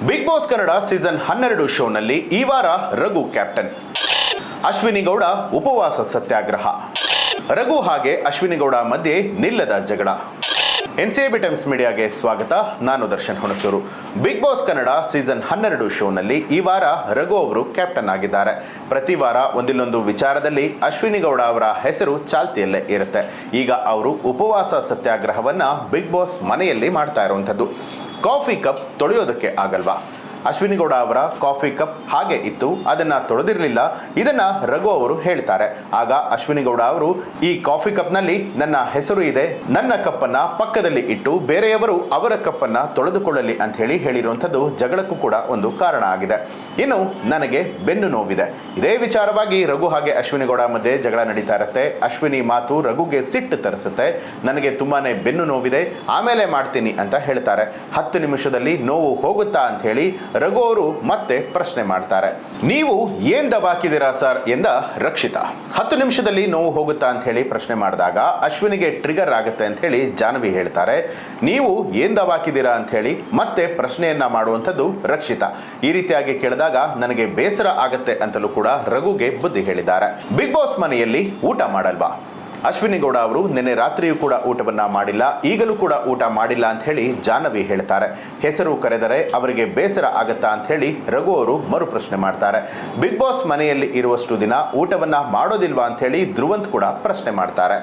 Big Boss Kannada season 12 ಶೋನಲ್ಲಿ ಈ ವಾರ ರಘು ಕ್ಯಾಪ್ಟನ್, ಅಶ್ವಿನಿ ಗೌಡ ಉಪವಾಸ ಸತ್ಯಾಗ್ರಹ, ರಘು ಹಾಗೆ ಅಶ್ವಿನಿ ಗೌಡ ಮಧ್ಯೆ ನಿಲ್ಲದ ಜಗಳ. ಎನ್ಸಿಎಬಿ ಟೈಮ್ಸ್ ಮೀಡಿಯಾಗೆ ಸ್ವಾಗತ. ನಾನು Darshan Hunsur. Bigg Boss Kannada season 12 ಶೋನಲ್ಲಿ ಈ ವಾರ ರಘು ಅವರು ಕ್ಯಾಪ್ಟನ್ ಆಗಿದ್ದಾರೆ. ಪ್ರತಿ ವಾರ ಒಂದಿಲ್ಲೊಂದು ವಿಚಾರದಲ್ಲಿ ಅಶ್ವಿನಿ ಗೌಡ ಅವರ ಹೆಸರು ಚಾಲ್ತಿಯಲ್ಲೇ ಇರುತ್ತೆ. ಈಗ ಅವರು ಉಪವಾಸ ಸತ್ಯಾಗ್ರಹವನ್ನ ಬಿಗ್ ಬಾಸ್ ಮನೆಯಲ್ಲಿ ಮಾಡ್ತಾ ಇರುವಂಥದ್ದು. ಕಾಫಿ ಕಪ್ ತೊಳೆಯೋದಕ್ಕೆ ಆಗಲ್ವಾ? ಅಶ್ವಿನಿ ಗೌಡ ಅವರ ಕಾಫಿ ಕಪ್ ಹಾಗೆ ಇತ್ತು, ಅದನ್ನ ತೊಳೆದಿರಲಿಲ್ಲ. ಇದನ್ನ ರಘು ಅವರು ಹೇಳ್ತಾರೆ. ಆಗ ಅಶ್ವಿನಿ ಗೌಡ ಅವರು, ಈ ಕಾಫಿ ಕಪ್ನಲ್ಲಿ ನನ್ನ ಹೆಸರು ಇದೆ, ನನ್ನ ಕಪ್ಪನ್ನ ಪಕ್ಕದಲ್ಲಿ ಇಟ್ಟು ಬೇರೆಯವರು ಅವರ ಕಪ್ಪನ್ನ ತೊಳೆದುಕೊಳ್ಳಲಿ ಅಂತ ಹೇಳಿರುವಂಥದ್ದು ಜಗಳಕ್ಕೂ ಕೂಡ ಒಂದು ಕಾರಣ ಆಗಿದೆ. ಇನ್ನು ನನಗೆ ಬೆನ್ನು ನೋವಿದೆ. ಇದೇ ವಿಚಾರವಾಗಿ ರಘು ಹಾಗೆ ಅಶ್ವಿನಿ ಗೌಡ ಮಧ್ಯೆ ಜಗಳ ನಡೀತಾ ಇರುತ್ತೆ. ಅಶ್ವಿನಿ ಮಾತು ರಘುಗೆ ಸಿಟ್ಟು ತರಿಸುತ್ತೆ. ನನಗೆ ತುಂಬಾನೇ ಬೆನ್ನು ನೋವಿದೆ, ಆಮೇಲೆ ಮಾಡ್ತೀನಿ ಅಂತ ಹೇಳ್ತಾರೆ. 10 ನಿಮಿಷದಲ್ಲಿ ನೋವು ಹೋಗುತ್ತಾ ಅಂತ ಹೇಳಿ ರಘು ಅವರು ಮತ್ತೆ ಪ್ರಶ್ನೆ ಮಾಡ್ತಾರೆ. ನೀವು ಏನ್ ದಬಾಕಿದ್ದೀರಾ ಸರ್ ಎಂದ ರಕ್ಷಿತಾ. 10 ನಿಮಿಷದಲ್ಲಿ ನೋವು ಹೋಗುತ್ತಾ ಅಂತ ಹೇಳಿ ಪ್ರಶ್ನೆ ಮಾಡಿದಾಗ ಅಶ್ವಿನಿಗೆ ಟ್ರಿಗರ್ ಆಗುತ್ತೆ ಅಂತ ಹೇಳಿ ಜಾಹ್ನವಿ ಹೇಳ್ತಾರೆ. ನೀವು ಏನ್ ದಬಾಕಿದ್ದೀರಾ ಅಂತ ಹೇಳಿ ಮತ್ತೆ ಪ್ರಶ್ನೆಯನ್ನ ಮಾಡುವಂಥದ್ದು ರಕ್ಷಿತಾ. ಈ ರೀತಿಯಾಗಿ ಕೇಳಿದಾಗ ನನಗೆ ಬೇಸರ ಆಗತ್ತೆ ಅಂತಲೂ ಕೂಡ ರಘುಗೆ ಬುದ್ಧಿ ಹೇಳಿದ್ದಾರೆ. ಬಿಗ್ ಬಾಸ್ ಮನೆಯಲ್ಲಿ ಊಟ ಮಾಡಲ್ವಾ? ಅಶ್ವಿನಿ ಗೌಡ ಅವರು ನಿನ್ನೆ ರಾತ್ರಿಯೂ ಕೂಡ ಊಟವನ್ನ ಮಾಡಿಲ್ಲ, ಈಗಲೂ ಕೂಡ ಊಟ ಮಾಡಿಲ್ಲ ಅಂತ ಹೇಳಿ ಜಾಹ್ನವಿ ಹೇಳ್ತಾರೆ. ಹೆಸರು ಕರೆದರೆ ಅವರಿಗೆ ಬೇಸರ ಆಗತ್ತಾ ಅಂತ ಹೇಳಿ ರಘು ಅವರು ಮರು ಪ್ರಶ್ನೆ ಮಾಡ್ತಾರೆ. ಬಿಗ್ ಬಾಸ್ ಮನೆಯಲ್ಲಿ ಇರುವಷ್ಟು ದಿನ ಊಟವನ್ನ ಮಾಡೋದಿಲ್ವಾ ಅಂತ ಹೇಳಿ ಧ್ರುವಂತ್ ಕೂಡ ಪ್ರಶ್ನೆ ಮಾಡ್ತಾರೆ.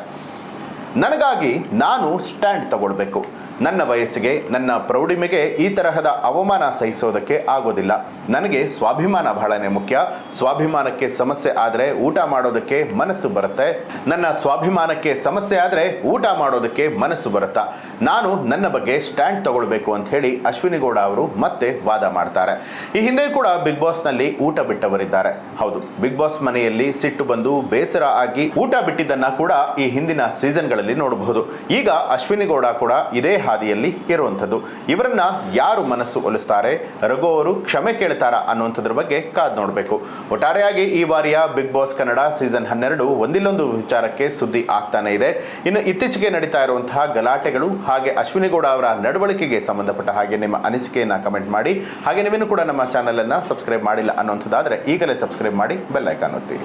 ನನಗಾಗಿ ನಾನು ಸ್ಟ್ಯಾಂಡ್ ತಗೊಳ್ಬೇಕು. ನನ್ನ ವಯಸ್ಸಿಗೆ, ನನ್ನ ಪ್ರೌಢಿಮೆಗೆ ಈ ತರಹದ ಅವಮಾನ ಸಹಿಸೋದಕ್ಕೆ ಆಗೋದಿಲ್ಲ. ನನಗೆ ಸ್ವಾಭಿಮಾನ ಬಹಳನೇ ಮುಖ್ಯ. ಸ್ವಾಭಿಮಾನಕ್ಕೆ ಸಮಸ್ಯೆ ಆದರೆ ಊಟ ಮಾಡೋದಕ್ಕೆ ಮನಸ್ಸು ಬರುತ್ತೆ. ನನ್ನ ಸ್ವಾಭಿಮಾನಕ್ಕೆ ಸಮಸ್ಯೆ ಆದರೆ ಊಟ ಮಾಡೋದಕ್ಕೆ ಮನಸ್ಸು ಬರುತ್ತಾ? ನಾನು ನನ್ನ ಬಗ್ಗೆ ಸ್ಟ್ಯಾಂಡ್ ತಗೊಳ್ಬೇಕು ಅಂತ ಹೇಳಿ ಅಶ್ವಿನಿ ಗೌಡ ಅವರು ಮತ್ತೆ ವಾದ ಮಾಡ್ತಾರೆ. ಈ ಹಿಂದೆ ಕೂಡ ಬಿಗ್ ಬಾಸ್ನಲ್ಲಿ ಊಟ ಬಿಟ್ಟವರಿದ್ದಾರೆ. ಹೌದು, ಬಿಗ್ ಬಾಸ್ ಮನೆಯಲ್ಲಿ ಸಿಟ್ಟು ಬಂದು ಬೇಸರ ಆಗಿ ಊಟ ಬಿಟ್ಟಿದ್ದನ್ನ ಕೂಡ ಈ ಹಿಂದಿನ ಸೀಸನ್ಗಳಲ್ಲಿ ನೋಡಬಹುದು. ಈಗ ಅಶ್ವಿನಿ ಗೌಡ ಕೂಡ ಇದೇ ಹಾದಿಯಲ್ಲಿ ಇರುವಂಥದ್ದು. ಇವರನ್ನ ಯಾರು ಮನಸ್ಸು ಒಲಿಸ್ತಾರೆ? ರಘು ಅವರು ಕ್ಷಮೆ ಕೇಳ್ತಾರಾ ಅನ್ನುವಂಥದ್ರ ಬಗ್ಗೆ ಕಾದ್ ನೋಡಬೇಕು. ಒಟ್ಟಾರೆಯಾಗಿ ಈ ಬಾರಿಯ ಬಿಗ್ ಬಾಸ್ ಕನ್ನಡ ಸೀಸನ್ 12 ಒಂದಿಲ್ಲೊಂದು ವಿಚಾರಕ್ಕೆ ಸುದ್ದಿ ಆಗ್ತಾನೆ ಇದೆ. ಇನ್ನು ಇತ್ತೀಚೆಗೆ ನಡೀತಾ ಇರುವಂತಹ ಗಲಾಟೆಗಳು ಹಾಗೆ ಅಶ್ವಿನಿ ಗೌಡ ಅವರ ನಡವಳಿಕೆಗೆ ಸಂಬಂಧಪಟ್ಟ ಹಾಗೆ ನಿಮ್ಮ ಅನಿಸಿಕೆಯನ್ನ ಕಮೆಂಟ್ ಮಾಡಿ. ಹಾಗೆ ನೀವೇನು ಕೂಡ ನಮ್ಮ ಚಾನಲ್ ಅನ್ನ ಸಬ್ಸ್ಕ್ರೈಬ್ ಮಾಡಿಲ್ಲ ಅನ್ನುವಂಥದ್ದಾದ್ರೆ ಈಗಲೇ ಸಬ್ಸ್ಕ್ರೈಬ್ ಮಾಡಿ, ಬೆಲ್ ಐಕಾನ್ ಒತ್ತಿ.